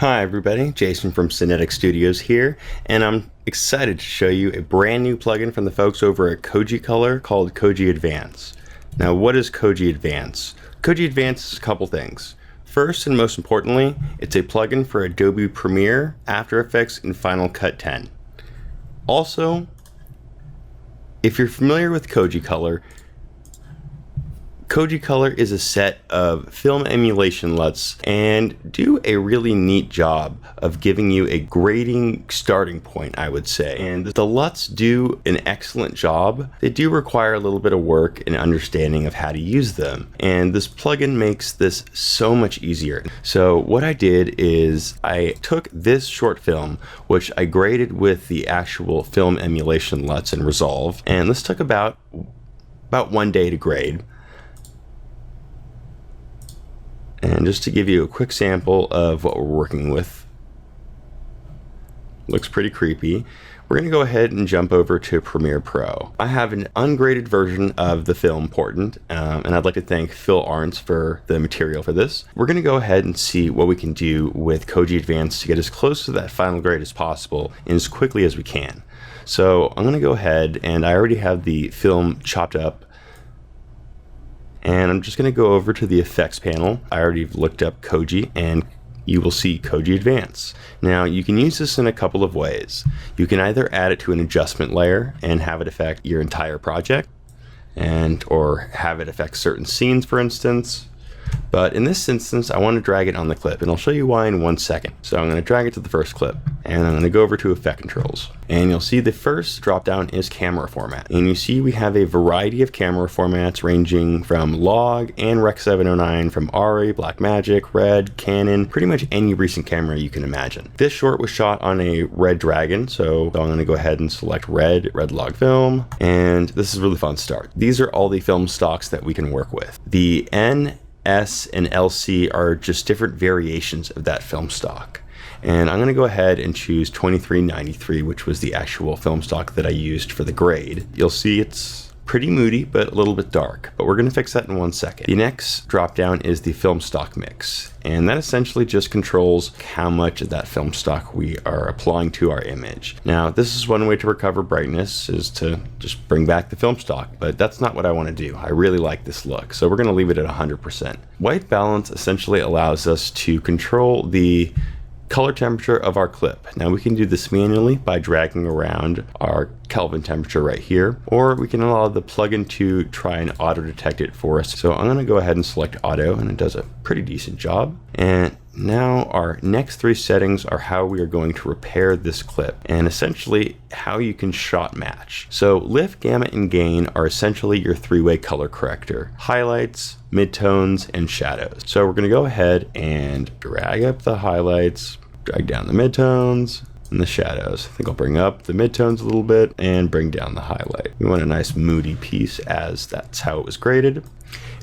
Hi everybody, Jason from Cinetic Studios here, and I'm excited to show you a brand new plugin from the folks over at Koji Color called Koji Advance. Now, what is Koji Advance? Koji Advance is a couple things. First and most importantly, it's a plugin for Adobe Premiere, After Effects, and Final Cut 10. Also, if you're familiar with Koji Color is a set of film emulation LUTs and do a really neat job of giving you a grading starting point, I would say. And the LUTs do an excellent job. They do require a little bit of work and understanding of how to use them. And this plugin makes this so much easier. So what I did is I took this short film, which I graded with the actual film emulation LUTs in Resolve. And this took about 1 day to grade. And just to give you a quick sample of what we're working with, looks pretty creepy. We're going to go ahead and jump over to Premiere Pro. I have an ungraded version of the film portent, and I'd like to thank Phil Arntz for the material for this. We're going to go ahead and see what we can do with Koji Advance to get as close to that final grade as possible and as quickly as we can. So I'm going to go ahead, and I already have the film chopped up. And I'm just going to go over to the effects panel. I already looked up Koji, and you will see Koji Advance. Now, you can use this in a couple of ways. You can either add it to an adjustment layer and have it affect your entire project, or have it affect certain scenes, for instance. But in this instance, I want to drag it on the clip, and I'll show you why in 1 second. So I'm going to drag it to the first clip, and I'm going to go over to Effect Controls. And you'll see the first drop down is camera format. And you see we have a variety of camera formats ranging from Log and Rec 709, from ARRI, Blackmagic, Red, Canon, pretty much any recent camera you can imagine. This short was shot on a Red Dragon, so I'm going to go ahead and select Red Log Film, and this is a really fun start. These are all the film stocks that we can work with. The N, S, and LC are just different variations of that film stock. And I'm going to go ahead and choose 2393, which was the actual film stock that I used for the grade. You'll see it's pretty moody, but a little bit dark, but we're going to fix that in 1 second. The next drop down is the film stock mix, and that essentially just controls how much of that film stock we are applying to our image. Now, this is one way to recover brightness, is to just bring back the film stock, but that's not what I want to do. I really like this look, so we're going to leave it at 100%. White balance essentially allows us to control the color temperature of our clip. Now, we can do this manually by dragging around our Kelvin temperature right here, or we can allow the plugin to try and auto detect it for us. So I'm going to go ahead and select auto, and it does a pretty decent job. And now our next 3 settings are how we are going to repair this clip, and essentially how you can shot match. So lift, gamut, and gain are essentially your 3-way color corrector: highlights, midtones, and shadows. So we're going to go ahead and drag up the highlights, drag down the midtones, and the shadows. I think I'll bring up the midtones a little bit and bring down the highlight. We want a nice moody piece, as that's how it was graded.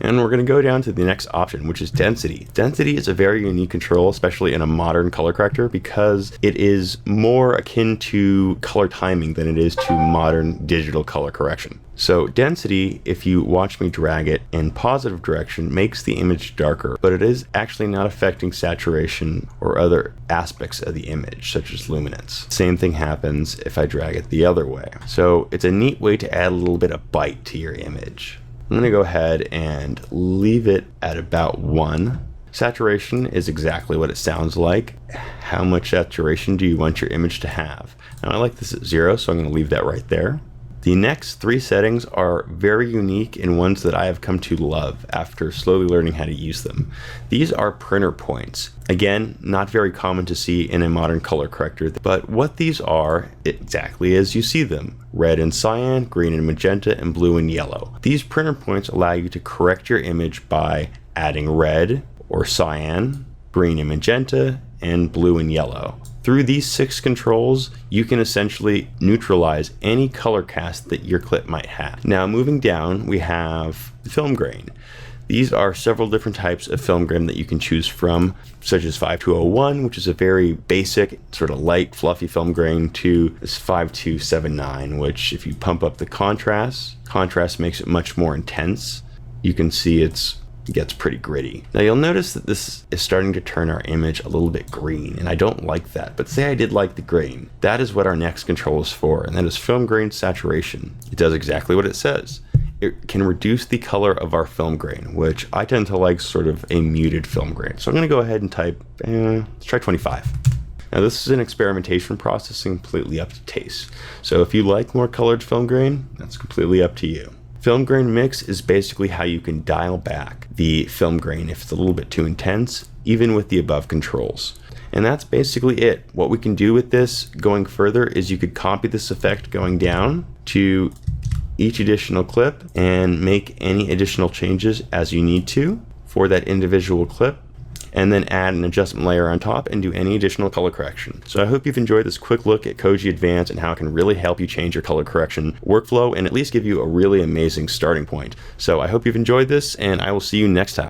And we're going to go down to the next option, which is density. Density is a very unique control, especially in a modern color corrector, because it is more akin to color timing than it is to modern digital color correction. So density, if you watch me drag it in positive direction, makes the image darker, but it is actually not affecting saturation or other aspects of the image, such as luminance. Same thing happens if I drag it the other way. So it's a neat way to add a little bit of bite to your image. I'm going to go ahead and leave it at about 1. Saturation is exactly what it sounds like. How much saturation do you want your image to have? Now, I like this at 0, so I'm going to leave that right there. The next 3 settings are very unique and ones that I have come to love after slowly learning how to use them. These are printer points. Again, not very common to see in a modern color corrector, but what these are, exactly as you see them: red and cyan, green and magenta, and blue and yellow. These printer points allow you to correct your image by adding red or cyan, green and magenta, and blue and yellow. Through these 6 controls, you can essentially neutralize any color cast that your clip might have. Now, moving down, we have film grain. These are several different types of film grain that you can choose from, such as 5201, which is a very basic, sort of light, fluffy film grain, to this 5279, which, if you pump up the contrast makes it much more intense. You can see it's gets pretty gritty. Now you'll notice that this is starting to turn our image a little bit green, and I don't like that, but say I did like the grain. That is what our next control is for, and that is film grain saturation. It does exactly what it says. It can reduce the color of our film grain, which I tend to like sort of a muted film grain. So I'm gonna go ahead and type, let's try 25. Now this is an experimentation process and completely up to taste. So if you like more colored film grain, that's completely up to you. Film grain mix is basically how you can dial back the film grain if it's a little bit too intense, even with the above controls. And that's basically it. What we can do with this going further is you could copy this effect going down to each additional clip and make any additional changes as you need to for that individual clip, and then add an adjustment layer on top and do any additional color correction. So I hope you've enjoyed this quick look at Koji Advance and how it can really help you change your color correction workflow and at least give you a really amazing starting point. So I hope you've enjoyed this, and I will see you next time.